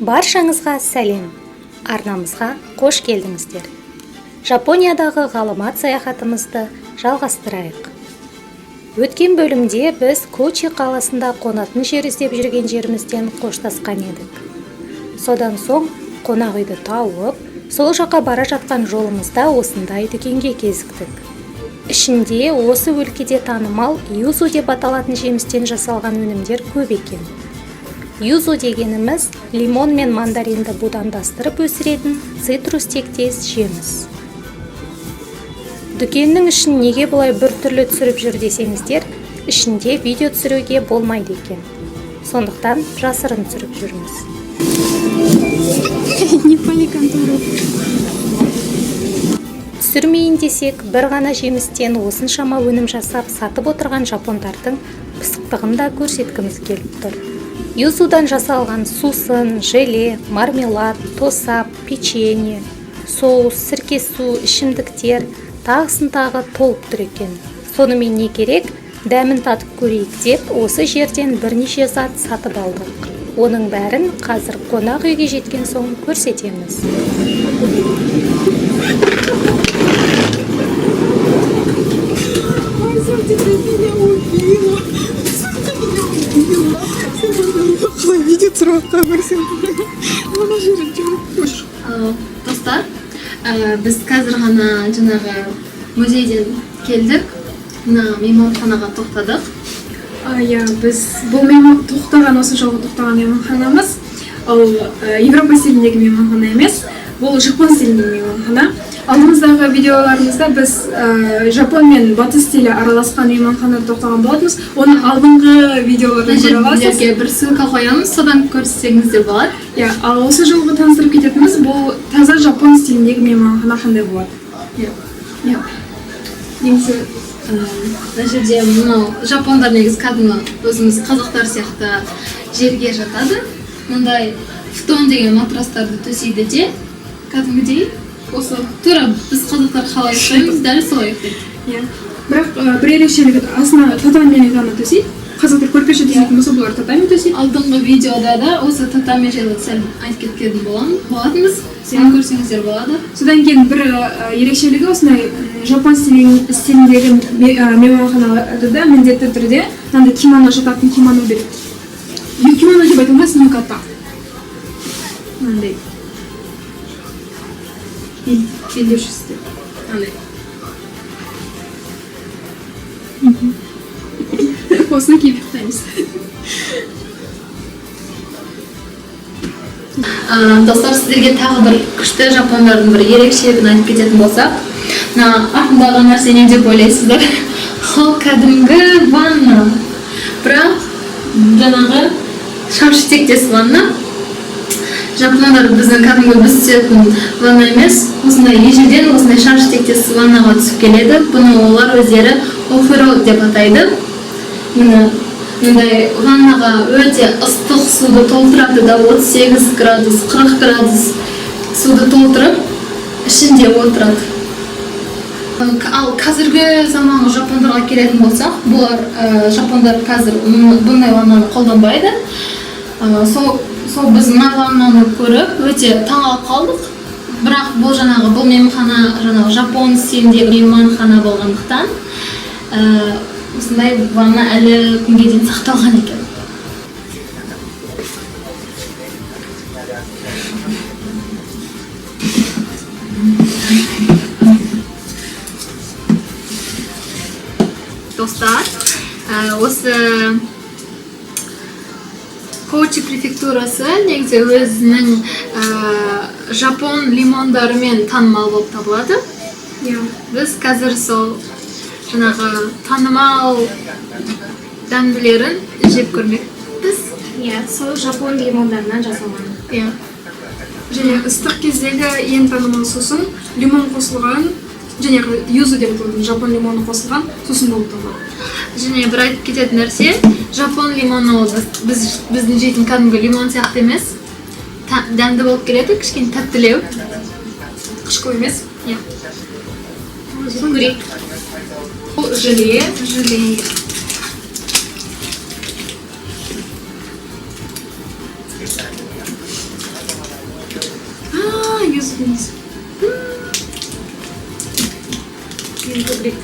Баршаңызға сәлем, арнамызға қош келдіңіздер. Жапониядағы ғаламат саяхатымызды жалғастырайық. Өткен бөлімде біз Кочи қаласында қонатын жер іздеп жүрген жерімізден қоштасқан едік. Содан соң қонақ үйді тауып, сол жаққа бара жатқан жолымызда осындай дүкенге кезіктік. Ішінде осы өлкеде танымал юзу деп аталатын жемістен жасалған өнімдер көп екен. Юзу дегеніміз лимон мен мандаринді будандастырып өсіретін цитрус тектес жеміс. Дүкеннің ішін неге бұлай біртүрлі түсіріп жүр десеңіздер, ішінде видео түсіруге болмайды екен. Сондықтан жасырын түсіріп жүрміз. Түсірмейін десек, бір ғана жемістен осыншама өнім жасап сатып отырған жапондардың пысықтығын да көрсеткіміз келіп тұр. Юзудан жасалған сусын, желе, мармелад, тосап, печенье, соус, сірке су, ішімдіктер, тағысын тағы толып тұр екен. Сонымен не керек, дәмін татып көрейік деп, осы жерден бірнеше зат сатып алдық. Оның бәрін қазір қонақ үйге жеткен соң көрсетеміз. Достар, біз қазір ғана жаңағы музейден келдік. Мына мейманханаға тоқтадық. Біз бұл тоқтаған, осы жолғы тоқтаған мейманханамыз, ол Европа стиліндегі мейманхана емес, бұл Жапон стиліндегі мейманхана. Алдымыздағы видеоларымызда біз Жапон мен батыс стилі араласқан мейманханада тоқтаған болатынбыз. Оның алдыңғы видеоларын көре аласыз. Бір ссылка қоямыз, содан көрсеңіздер болады. Ал осы жолғы таныстырып кететініміз, бұл таза Жапон стиліндегі мейманхана қандай болады. Немесе мына жерде мынау жапондар негізі кәдімгі өзіміз қазақтар сияқты жерге жатады. Мындай футон деген матрастарды төсейді де, кәдімгідей осы тура біз қазақтар қалай ұйықтаймыз, дәл солай ұйықтайды. Бірақ бір ерекшелігі астына татами ғана төсейді. Қазақтар көрпеше төсейтін болса, бұлар татами төсейді. Алдыңғы видеода да осы татами жайлы сәл айтып кеткен болатынбыз. Сен көрсеңіздер болады. Содан кейін бір ерекшелігі осындай Жапон стиліндегі мейманханаларда да міндетті түрде мынандай кимоно жататын кимоно береді. Кимоно деп айтылмас, юката. Мынандай белдеушісі. Осыны киіп ұйықтаймыз. Достар, сіздерге тағы бір күшті жапондардың бір ерекшелігін айтып кететін болсақ, артындағы нәрсе не деп ойлайсыздар? Ол кәдімгі ванна. Бірақ жаңағы шамшы тектес ванна. Жапондар біздің кәдімгі біз түсетін ванна емес, осындай ежелден осындай шамшы тектес ваннаға түсіп келеді. Бұны олар өздері оффроуд деп атайды. Мұндай ваннаға өте ыстық суды толтырады да 38 градус, 40 градус суды толтырып, ішінде отырады. Ал қазіргі заманғы жапондарға келетін болсақ, бұлар жапондар қазір бұндай ваннаны қолданбайды. Сол біз мұндай ваннаны көріп, өте таңғалып қалдық. Бірақ бұл мейманхана жапон стиліндегі мейманхана болғандықтан, осындай ванна әлі күнге дейін сақталған екен. Достар, осы Кочи префектурасы негізі өзінің жапон лимондарымен танымал болып табылады. Біз қазір сол жаңағы танымал дәмділерін жеп көрмекпіз. Сол жапон лимондарынан жасалған. Және ыстық кездегі ең танымал сусын лимон қосылған, және юзу деп аталатын жапон лимоны қосылған сусын болып табылады. Және бір айтып кететін нәрсе, жапон лимоны біздің жейтін кәдімгі лимон сияқты емес, дәмді болып келеді, кішкене тәттілеу, қышқыл емес. Көрейік. Желе. сүтіңіз. Мен көбірек.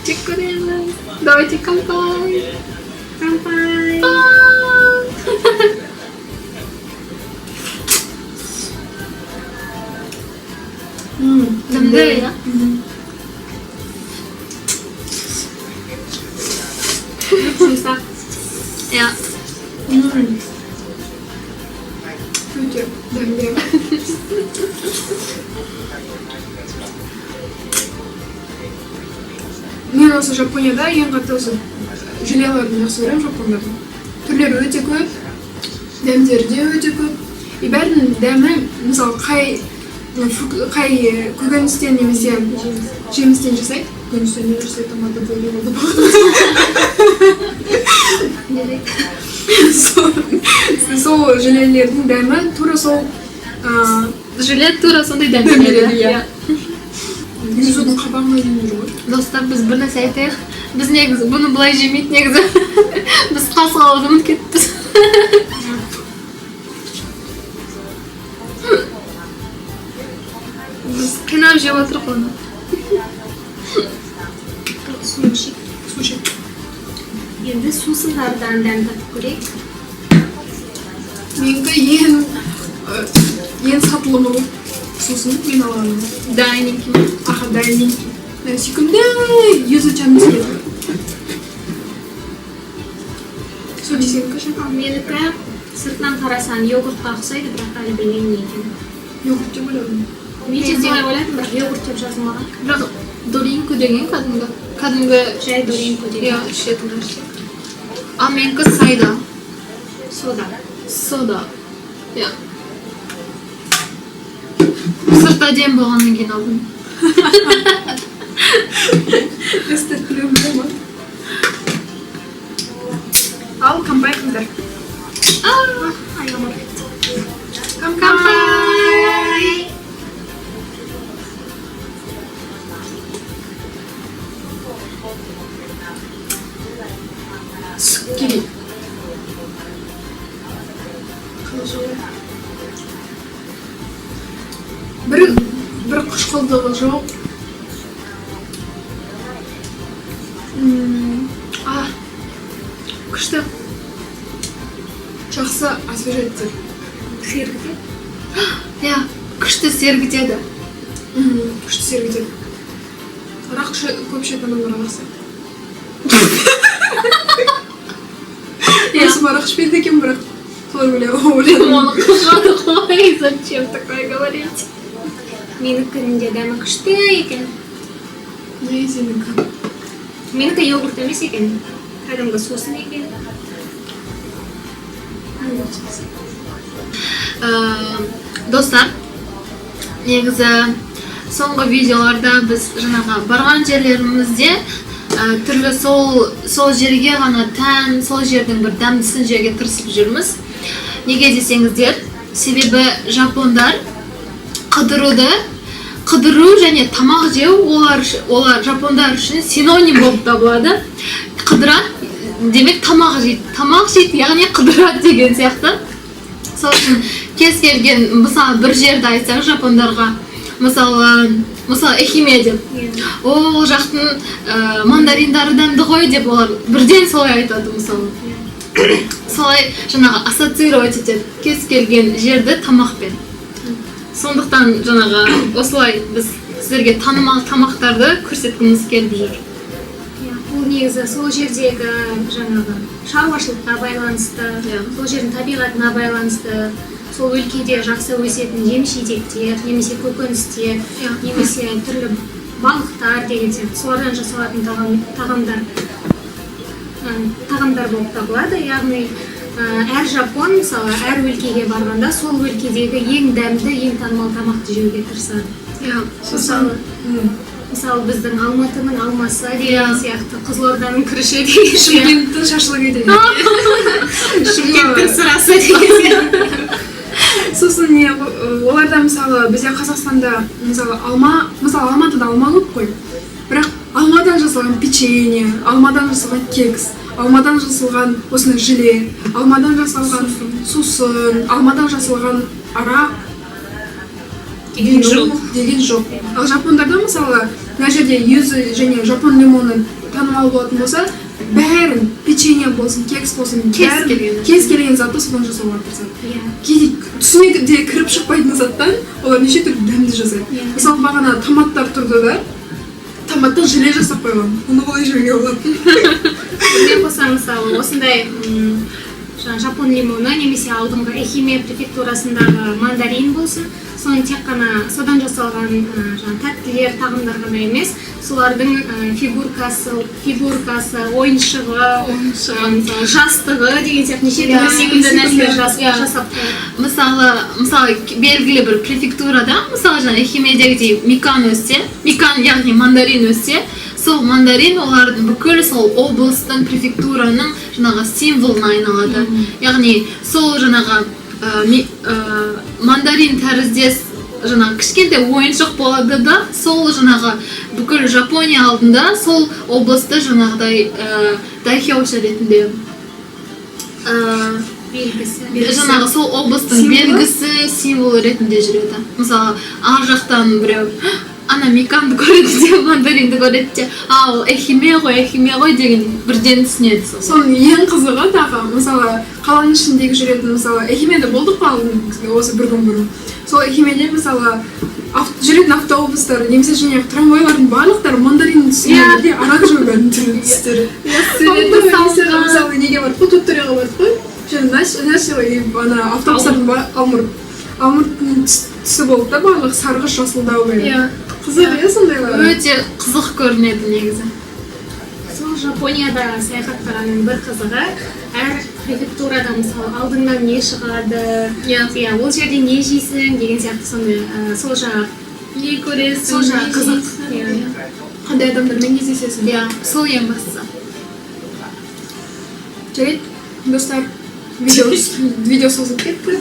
Чек көреміз. Давайте компай. Компай. Дымды, я? Жұмсақ. Я. Өте дәмді. Мен осы Жапонияда ең қатты осы желелерді жақсы көремін жапондардың. Түрлері өте көп, дәмдері де өте көп. И бәрінің дәмі, мысалы, қай көкөністен немесе жемістен жасайды. Көкөністен не жасайды, томаты болды. Сол желелердің дәмі тура сол Желе тура сондай дәм дәм береді. береді, иә. Юзудың қабағына дейін жүр ғой. Достар, біз бір нәрсе айтайық. Біз негізі бұны былай жемейді негізі. Біз қасық алуды ұмытып кетіппіз. Біз қинап жеп отырық оны. Суын ішейік. Су ішеді. Енді сусындардан дәм татып көрейік. Менікі ең сатылымы бұл сусын мен аламын. Дайненький. Аха, дайненький. Сүйкімді юзучан сөйледі. Сөйлесең кіші? Менікі сыртынан қарасаң йогуртқа ұқсайды, бірақ әлі білмеймін не екен. Йогурт деп ойладым. Мен де солай ойладым, бірақ йогурт деп жазылмаған. Бірақ доринку деген кәдімгі Жай доринку деген. иә, ішетін нәрсе. А менікі сайда. Сода. Сода. Иә. Сырт әдем болғаннан кейін алдым. Өстіп күлем біле ма? Ал, кампай қыздар. Айламар. Кампай! Сүккери. Bir қышқылдығы жоқ. Күшті. Жақсы освежайтты. Сергітеді. Иә, күшті сергітеді. Күшті сергітеді. Бірақ көп ішетін адамдар жақсы. Өзім арақ ішпейді екен, бірақ солай ойлаймын. Оны қылғаны қой, зачем такое говорить? Менікінің де дәмі күшті екен. Не сенікі? Менікі йогурт емес екен. Кәдімгі сусын екен. Достар, негізі соңғы видеоларда біз жаңағы барған жерлерімізде түрлі сол жерге ғана тән, сол жердің бір дәмдісін жеуге тырысып жүрміз. Неге десеңіздер, себебі жапондар қыдыру және тамақ жеу олар жапондар үшін синоним болып табылады. Қыдырады, демек тамақ жейді, яғни қыдырады деген сияқты. Сол үшін кез келген, мысалы, бір жерді айтсақ жапондарға, мысалы Эхиме деп, ол жақтың мандариндары дәмді ғой деп олар бірден солай айтады, мысалы. Солай жаңағы ассоциировать етеді кез келген жерді тамақпен. Сондықтан жаңағы осылай біз сіздерге танымал тамақтарды көрсеткіміз келіп жүр. Бұл негізі сол жердегі жаңағы шаруашылыққа байланысты, сол жердің табиғатына байланысты, сол өлкеде жақсы өсетін жеміс-жидектер, немесе көкөністер, немесе түрлі балықтар деген сияқты солардан жасалатын тағамдар болып табылады. Яғни әр жапон, мысалы, әр өлкеге барғанда сол өлкедегі ең дәмді, ең танымал тамақты жеуге тырысады. Мысалы, біздің Алматының алмасы деген сияқты, Қызылорданың күріші деген сияқты. Шымкенттің шашлығы деген. Шымкенттің сырасы деген сияқты. Сосын оларда мысалы бізде Қазақстанда мысалы Алматыда алма көп қой. Бірақ алмадан жасалған печенье, алмадан жасалған кекс, алмадан жасалған осындай желе, алмадан жасалған сусын, алмадан жасалған арақ деген жоқ. Ал жапондарда мысалы мына жерде юзы және жапон лимоны танымал болатын болса, бәрін печенье болсын, кекс болсын, кез келген затты содан жасауға тырысады. Кейде түсіне де кіріп шықпайтын заттан олар неше түрлі дәмді жасайды. Мысалы бағана томаттар тұрды да, томаттан желе жасап қойған. Оны қалай жеуге болады? Мен болса мысалы осындай жапон лимоны немесе алдыңғы Эхиме префектурасындағы мандарин болсын, соны тек қана содан жасалған тәттілер, тағамдар ғана емес, солардың фигуркасы, ойыншығы, жастығы деген сияқты неше түрлі секілді нәрселер жасап қойады. Мысалы белгілі бір префектурада, мысалы жаңа Эхимедегідей микан өссе, микан яғни мандарин өссе, сол мандарин олардың бүкіл сол облыстың префектураның жаңағы символына айналады. Яғни сол жаңағы мандарин тәріздес жаңағы кішкентай ойыншық болады да, сол жаңағы бүкіл Жапония алдында сол облысты жаңағыдай дайхиоуша ретінде жаңағы сол облыстың белгісі, символы ретінде жүреді. Мысалы, ар жақтан біреу ана миканды көреді де, мандаринді көреді де, ал Эхиме ғой деген бірден түсінеді. Соның ең қызығы тағы, мысалы, қаланың ішіндегі жүретін, мысалы, Эхимеде болдық па осы бір күн бұрын. Сол Эхимеде, мысалы, жүретін автобустар, немесе және трамвайлардың барлықтары мандарин түсінеді де, арақ жойған түрі түстері. Мысалы, неге бар, фототуреға бардық қой, және автобустардың алмұрттың түсі болды да, барлық сарғыш жасылдау бәрі. Қызық, сондайлар. Өте қызық көрінеді негізі. Сол Жапонияда саяхаттағанның бір қызығы, әр префектурада мысалы алдыңнан не шығады, ол жерде не жейсің деген сияқты сондай, сол жағы Не көресің, сол жағы қызық. Қандай адамдармен кездесесің? Сол ең бастысы. Жарайды, достар, видео созылып кетті.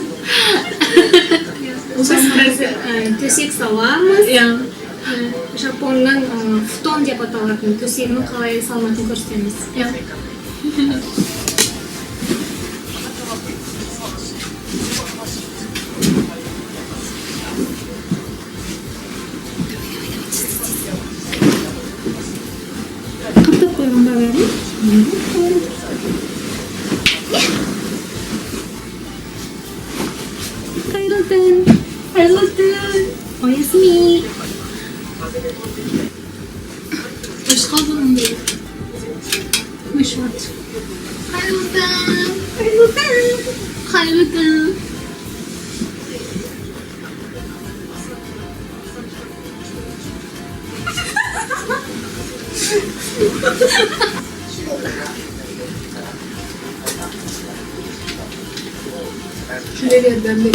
Біз төсек саламыз. Жапонның футон деп аталатын төсегінің қалай салынатынын көрсетеміз. Қаптап қойған ба бәрі? Қайырлы түн. Оясми. Өш қалдың дейді. Өш ват. Қайырлы түн. Жүрегі дәмді.